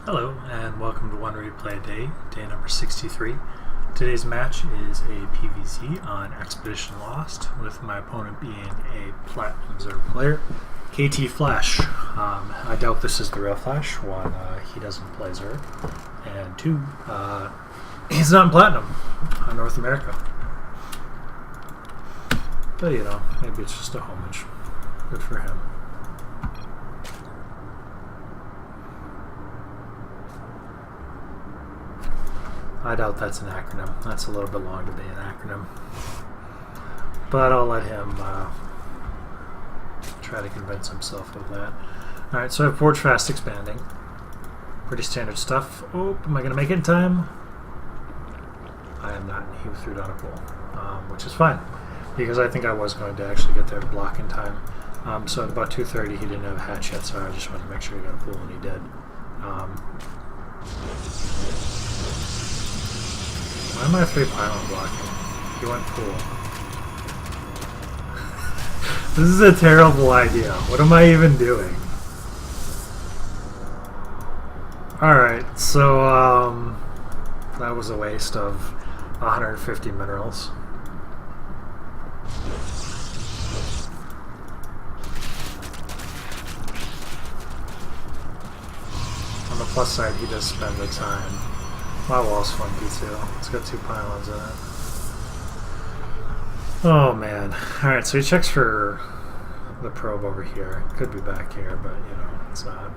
Hello and welcome to One Replay Day, day number 63. Today's match is a PvZ on Expedition Lost, with my opponent being a Platinum Zerg player, KT Flash. I doubt this is the real Flash. One, he doesn't play Zerg, and two, he's not in Platinum on North America. But you know, maybe it's just a homage. Good for him. I doubt that's an acronym. That's a little bit long to be an acronym. But I'll let him try to convince himself of that. Alright, so I have Forge Fast Expanding. Pretty standard stuff. Oh, am I going to make it in time? I am not. He threw down a pool, which is fine, because I think I was going to actually get there to block in time. So at about 2:30 he didn't have a hatch yet, so I just wanted to make sure he got a pool, and he did. Why am I 3 pylon blocking? He went pool. This is a terrible idea. What am I even doing? Alright, so that was a waste of 150 minerals. On the plus side, he does spend the time. My wall's funky too. It's got 2 pylons in it. Oh man. Alright, so he checks for the probe over here. It could be back here, but you know, it's not.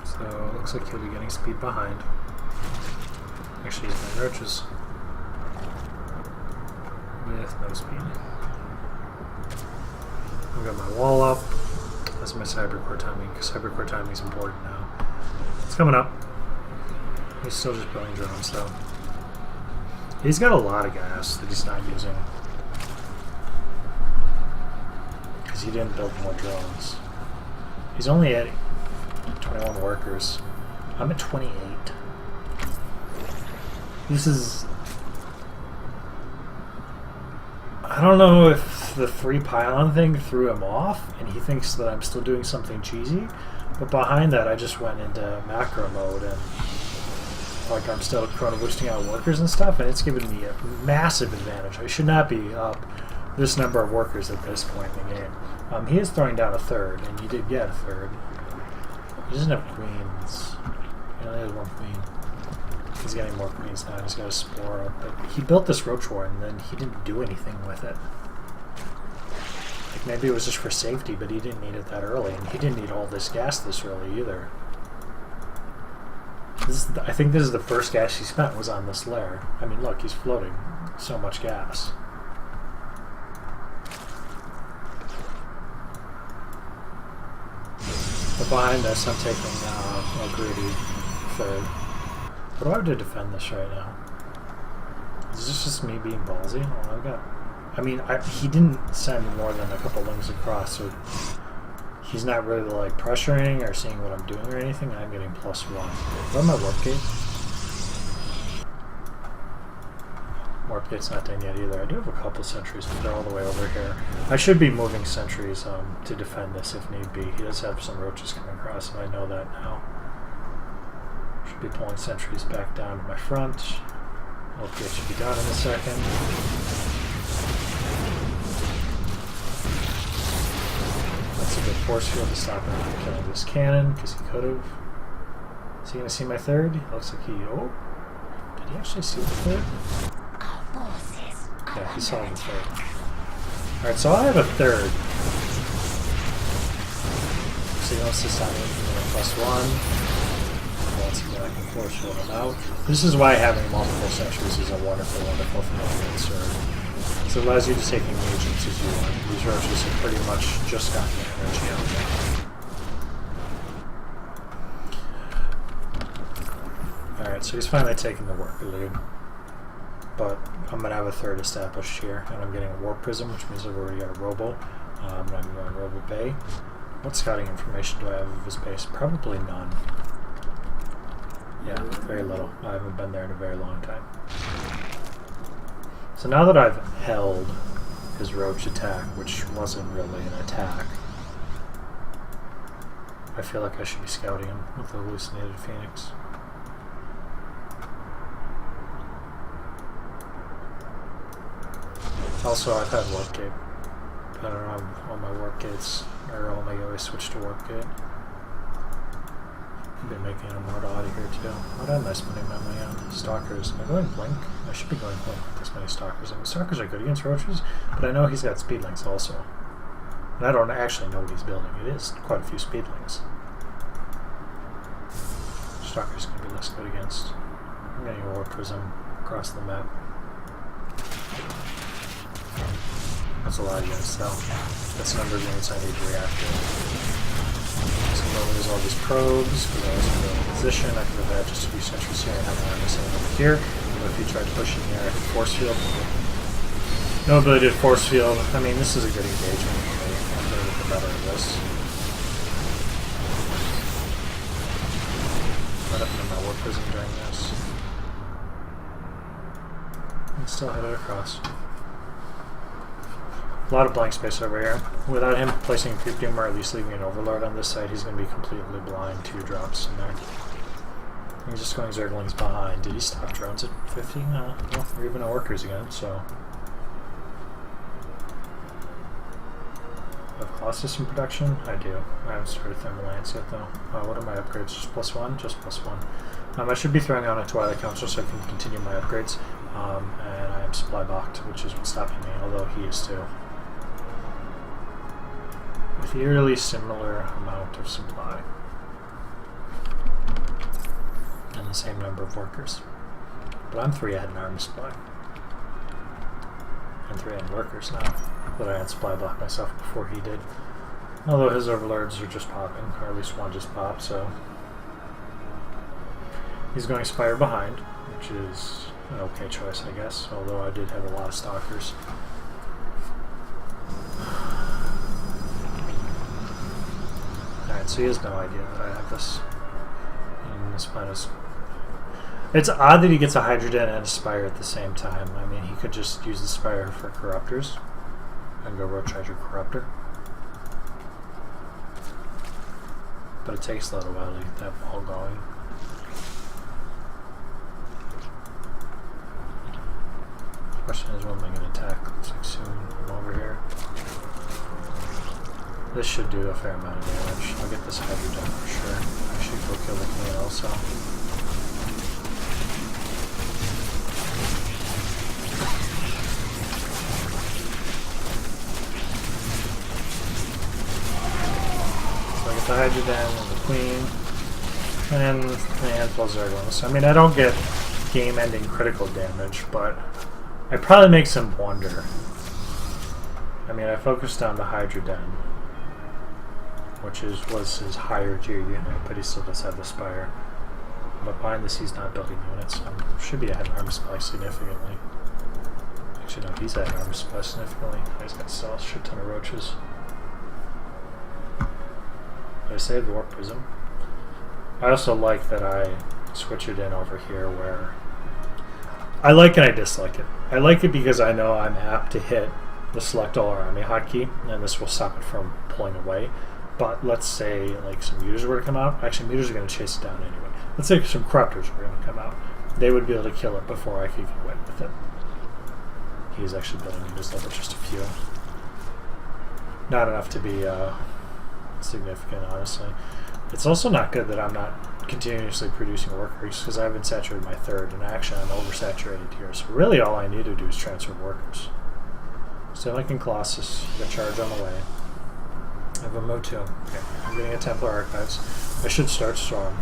So it looks like he'll be getting speed behind. Actually, he's my roaches. With no speed. I've got my wall up. That's my Cybercore timing, because Cybercore timing is important now. It's coming up. He's still just building drones, though. He's got a lot of gas that he's not using, because he didn't build more drones. He's only at 21 workers. I'm at 28. This is... I don't know if the 3 pylon thing threw him off and he thinks that I'm still doing something cheesy, but behind that I just went into macro mode and like I'm still chrono boosting out workers and stuff, and it's given me a massive advantage. I should not be up this number of workers at this point in the game. He is throwing down a 3rd, and he did get a 3rd. He doesn't have queens. He only has 1 queen. He's getting more queens now. He's got a spore up. But he built this roach war and then he didn't do anything with it. Like maybe it was just for safety, but he didn't need it that early, and he didn't need all this gas this early either. I think this is the first gas he spent was on this lair. I mean, look, he's floating so much gas. But behind this, I'm taking a greedy 3rd. What do I have to defend this right now? Is this just me being ballsy? Oh, I've got... I mean, he didn't send more than a couple wings across, so he's not really like pressuring or seeing what I'm doing or anything. I'm getting +1. Where's my warp gate? Warp gate's not done yet either. I do have a couple sentries, but they're all the way over here. I should be moving sentries to defend this if need be. He does have some roaches coming across, and I know that now. Should be pulling sentries back down to my front. Warp gate should be done in a second. That's a good force field to stop him from killing this cannon, because he could have. Is he going to see my 3rd? It looks like he... Oh! Did he actually see the 3rd? Yeah, he saw the 3rd. Alright, so I have a 3rd. So he wants to stop him from +1. Once again, I can force field him out. This is why having multiple sentries is a wonderful, wonderful thing in Zerg. So it allows you to take engagements as you want. These roaches have pretty much just gotten their energy out now. Alright, so he's finally taking the worker lead. But I'm going to have a 3rd established here, and I'm getting a warp prism, which means I've already got a robo. I'm going Robo Bay. What scouting information do I have of his base? Probably none. Yeah, very little. I haven't been there in a very long time. So now that I've held his roach attack, which wasn't really an attack, I feel like I should be scouting him with the hallucinated Phoenix. Also, I've had warp gate. I don't know, all my warp gates, or all my always switch to warp gate. I've been making a more out of here too. What am I spending my money on? Stalkers. Am I going blink? I should be going blink with this many stalkers. I mean, stalkers are good against roaches, but I know he's got speedlings also. And I don't actually know what he's building. It is quite a few speedlings. Stalker's going to be less good against. I'm getting a warp prism across the map. That's a lot against though. That's a number of units I need to react to. So I'm going to lose all these probes, because I was in the position. I could have had just a few sentries here and have an army sitting over here. But if he tried to push in here, I could force field. No ability to force field. I mean, this is a good engagement for me. I'm going to get the better of this. Right up into my warp prism during this. And still head it across. A lot of blank space over here. Without him placing a creep doom or at least leaving an overlord on this side, he's going to be completely blind. 2 drops in there. He's just going Zerglings behind. Did he stop drones at 50? No, we're even no workers again, so. I have Colossus in production? I do. I haven't started Thermalance yet though. What are my upgrades? Just +1? Just +1. I should be throwing on a Twilight Council so I can continue my upgrades. And I am supply blocked, which is what's stopping me, although he is too. With eerily similar amount of supply. And the same number of workers. But I'm 3 ahead in army supply. And 3 ahead in workers now. But I had supply blocked myself before he did. Although his overlords are just popping, or at least one just popped, so. He's going Spire behind, which is an okay choice, I guess, although I did have a lot of stalkers. Alright, so he has no idea that I have this. And this minus. It's odd that he gets a Hydroden and a Spire at the same time. I mean, he could just use the Spire for Corruptors and go Roach Hydra Corruptor. But it takes a little while to get that ball going. Question is, when am I going to attack? Looks like soon. I'm over here. This should do a fair amount of damage. I'll get this Hydra done for sure. I should go kill the Queen also. So I get the Hydra done and the Queen. And a handful of Zerglings. I mean, I don't get game-ending critical damage, but I probably make some wonder. I mean, I focused on the Hydra Den, which was his higher tier unit, but he still does have the Spire. But behind this, he's not building units, so should be ahead in armor supply significantly. Actually, no, he's ahead in armor supply significantly. He's got a shit ton of roaches. Did I save the Warp Prism? I also like that I switch it in over here where I like and I dislike it. I like it because I know I'm apt to hit the select all army hotkey, and this will stop it from pulling away. But let's say like some mutas were to come out. Actually, mutas are going to chase it down anyway. Let's say some corruptors were going to come out. They would be able to kill it before I could get away with it. He's actually building mutas, though, but just a few. Not enough to be significant, honestly. It's also not good that I'm not continuously producing workers because I haven't saturated my 3rd, and actually I'm oversaturated here. So really all I need to do is transfer workers. Still like in Colossus, got charge on the way. I have a Motu. Okay, I'm getting a Templar Archives. I should start Storm.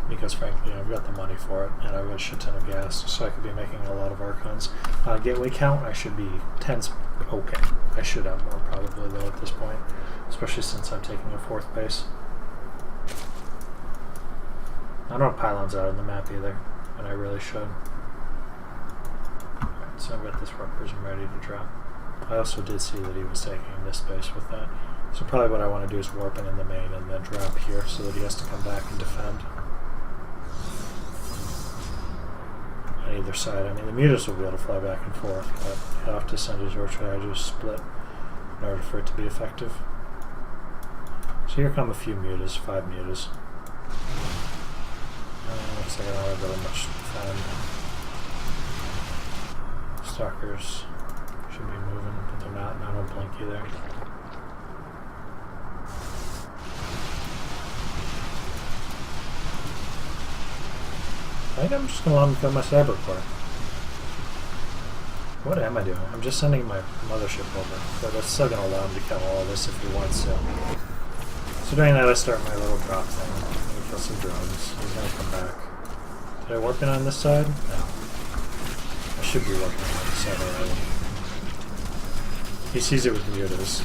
Because frankly, I've got the money for it, and I've got a shit ton of gas, so I could be making a lot of Archons. Gateway count, I should be 10's okay. I should have more probably though at this point, especially since I'm taking a 4th base. I don't have pylons out on the map either, and I really should. Alright, so I've got this Warp Prism ready to drop. I also did see that he was taking this base with that. So probably what I want to do is warp in the main and then drop here so that he has to come back and defend. On either side. I mean, the mutas will be able to fly back and forth, but he'll have to send his Roach Hydra split in order for it to be effective. here come a few mutas, 5 mutas. Looks like I don't have really much to defend. Stalkers should be moving, but they're not, and I don't blink either. I think I'm just going to let them kill my cyber core. What am I doing? I'm just sending my mothership over, but that's still going to allow him to kill all of this if he wants to. So doing that, I start my little drop thing. Let me kill some drones. He's going to come back. Did I warp in on this side? No. I should be warping on this side already. He sees it with mutas.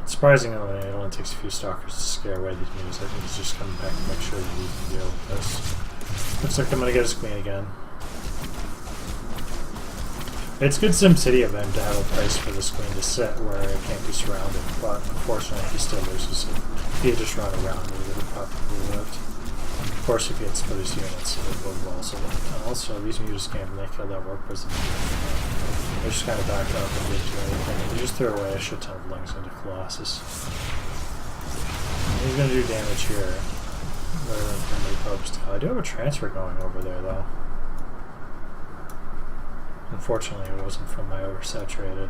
Surprisingly, it only takes a few stalkers to scare away these mutas. I think he's just coming back to make sure that he can deal with this. Looks like I'm going to get his queen again. It's good SimCity of him to have a place for this queen to sit where it can't be surrounded, but unfortunately he still loses it. If he had just run around, he would have probably lived. Of course, if he had split his units, it would have also lived. And also, these mutas came and they killed that warp prison. They just kind of backed up and didn't do anything. They just threw away a shit ton of links into Colossus. He's going to do damage here, rather than primary focused. I do have a transfer going over there, though. Unfortunately, it wasn't from my oversaturated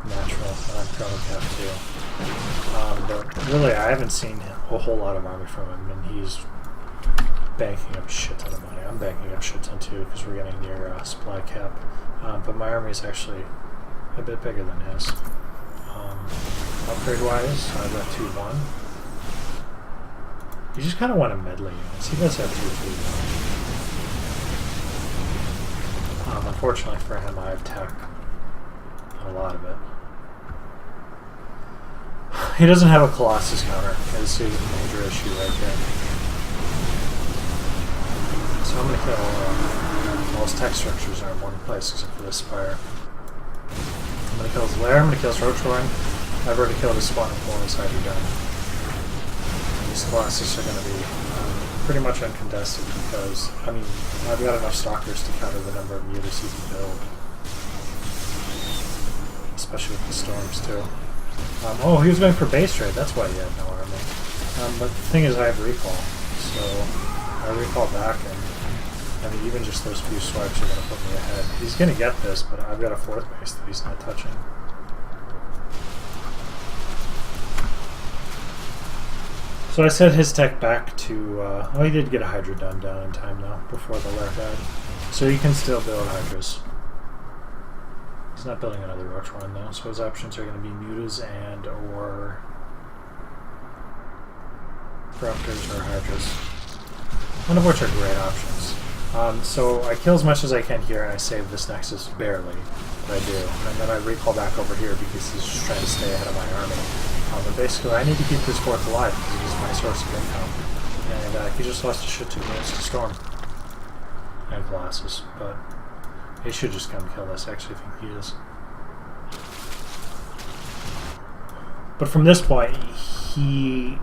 natural, and I'm Chrono Cap too. But really, I haven't seen a whole lot of army from him, and he's banking up a shit ton of money. I'm banking up a shit ton too, because we're getting near supply cap. But my army is actually a bit bigger than his. Upgrade-wise, I've got 2-1. You just kind of want to medley units. He does have 2-3. Unfortunately for him, I have tech. A lot of it. He doesn't have a Colossus counter. This is a major issue right there. So I'm going to kill all his tech structures are in one place except for this spire. I'm going to kill his lair, I'm going to kill his Roachhorn. I've already killed his spawning pool inside your gun. And these Colossus are going to be pretty much uncontested because, I mean, I've got enough stalkers to counter the number of mutas he can build. Especially with the storms, too. Oh, he was going for base trade, that's why he had no army. But the thing is, I have recall, so I recall back, and I mean, even just those few swipes are going to put me ahead. He's going to get this, but I've got a 4th base that he's not touching. So I set his tech back to, oh, he did get a Hydra done down in time though, before the lair died. So he can still build Hydras. He's not building another Roachhorn though, so his options are going to be mutas and or Corruptors or Hydras. None of which are great options. So I kill as much as I can here and I save this Nexus barely, but I do. And then I recall back over here because he's just trying to stay ahead of my army. But basically, I need to keep this 4th alive because it is my source of income. And he just lost a shit 2 minutes to Storm and Colossus, but he should just come kill us. I actually think he is. But from this point, he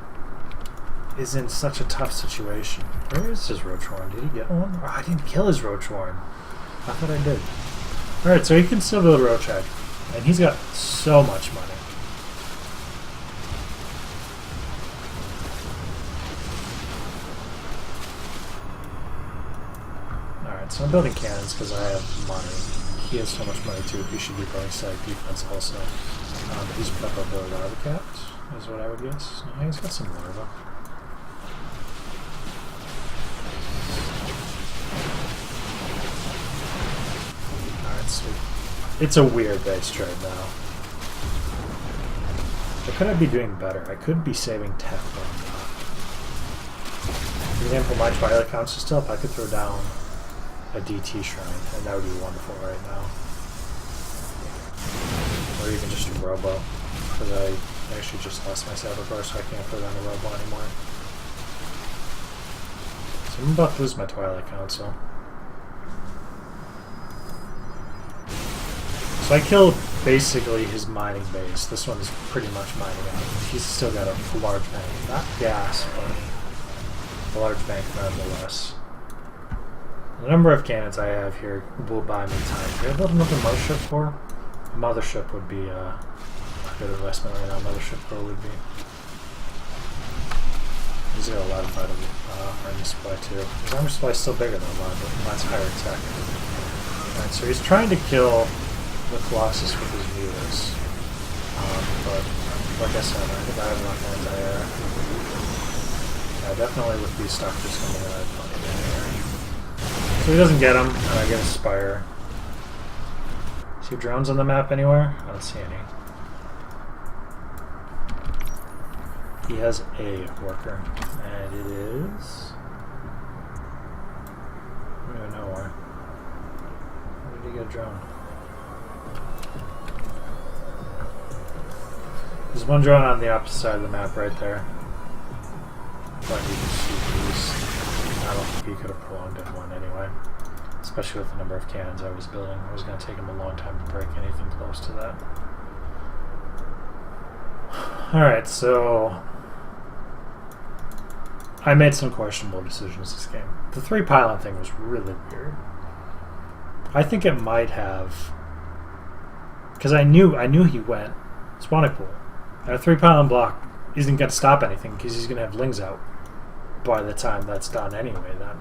is in such a tough situation. Where is his Roachhorn? Did he get one? Oh, I didn't kill his Roachhorn. I thought I did. Alright, so he can still build Roachhead. And he's got so much money. So I'm building cannons because I have money. He has so much money too. He should be building static defense also. But he's put up a larva capped, is what I would guess. No, he's got some larva. Alright, so it's a weird base trade now. What could I be doing better? I could be saving tech, but I'm not. For example, my Twilight counts still up. I could throw down a DT shrine, and that would be wonderful right now. Or even just a Robo, because I actually just lost my Saboteur, so I can't throw down a Robo anymore. So I'm about to lose my Twilight Council. So I killed basically his mining base. This one's pretty much mining out. He's still got a large bank. Not gas, but a large bank nonetheless. The number of cannons I have here will buy me time. Can I build another mothership for? A mothership would be good investment right now Mothership Core would be. He's got a lot of vital army supply too. His army supply is still bigger than mine, but mine's higher tech. Alright, so he's trying to kill the Colossus with his mutas. But like I said, I think I have enough anti-air. Yeah, definitely with these Stalkers coming in, I have plenty of anti-air. So he doesn't get him, and I get a Spire. See drones on the map anywhere? I don't see any. He has a worker, and it is... I don't even know where. Where did he get a drone? There's one drone on the opposite side of the map right there. But you can see these. I don't think he could have prolonged in one anyway. Especially with the number of cannons I was building. It was going to take him a long time to break anything close to that. Alright, so... I made some questionable decisions this game. The 3 pylon thing was really weird. I think it might have... Because I knew he went spawning pool. And a 3 pylon block isn't going to stop anything because he's going to have lings out by the time that's done anyway then.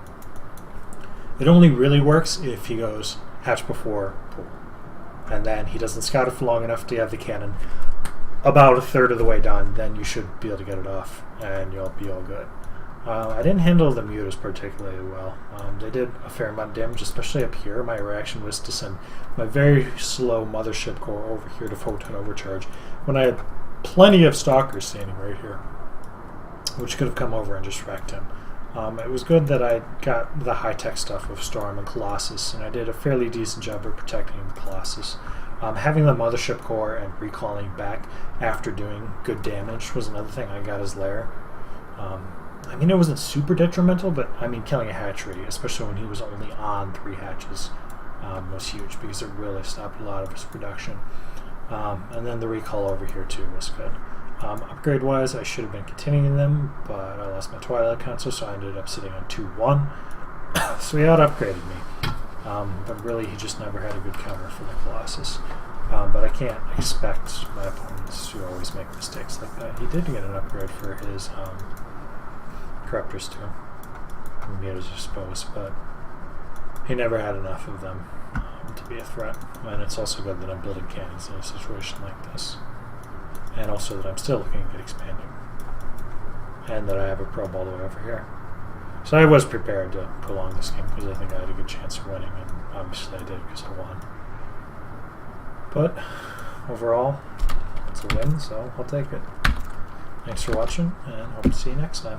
It only really works if he goes hatch before pool. And then he doesn't scout it for long enough to have the cannon about a third of the way done, then you should be able to get it off and you'll be all good. I didn't handle the mutas particularly well. They did a fair amount of damage, especially up here. My reaction was to send my very slow Mothership Core over here to Photon Overcharge when I had plenty of Stalkers standing right here, which could have come over and just wrecked him. It was good that I got the high-tech stuff of Storm and Colossus, and I did a fairly decent job of protecting the Colossus. Having the Mothership Core and recalling back after doing good damage was another thing I got his lair. I mean, it wasn't super detrimental, but I mean, killing a hatchery, especially when he was only on 3 hatches, was huge because it really stopped a lot of his production. And then the recall over here too was good. Upgrade-wise, I should have been continuing them, but I lost my Twilight Council, so I ended up sitting on 2-1. So he out-upgraded me. But really, he just never had a good counter for the Colossus. But I can't expect my opponents to always make mistakes like that. He did get an upgrade for his Corruptors too. Mutas, I suppose, but he never had enough of them to be a threat. And it's also good that I'm building cannons in a situation like this. And also that I'm still looking at expanding. And that I have a probe all the way over here. So I was prepared to prolong this game because I think I had a good chance of winning, and obviously I did because I won. But overall, it's a win, so I'll take it. Thanks for watching, and hope to see you next time.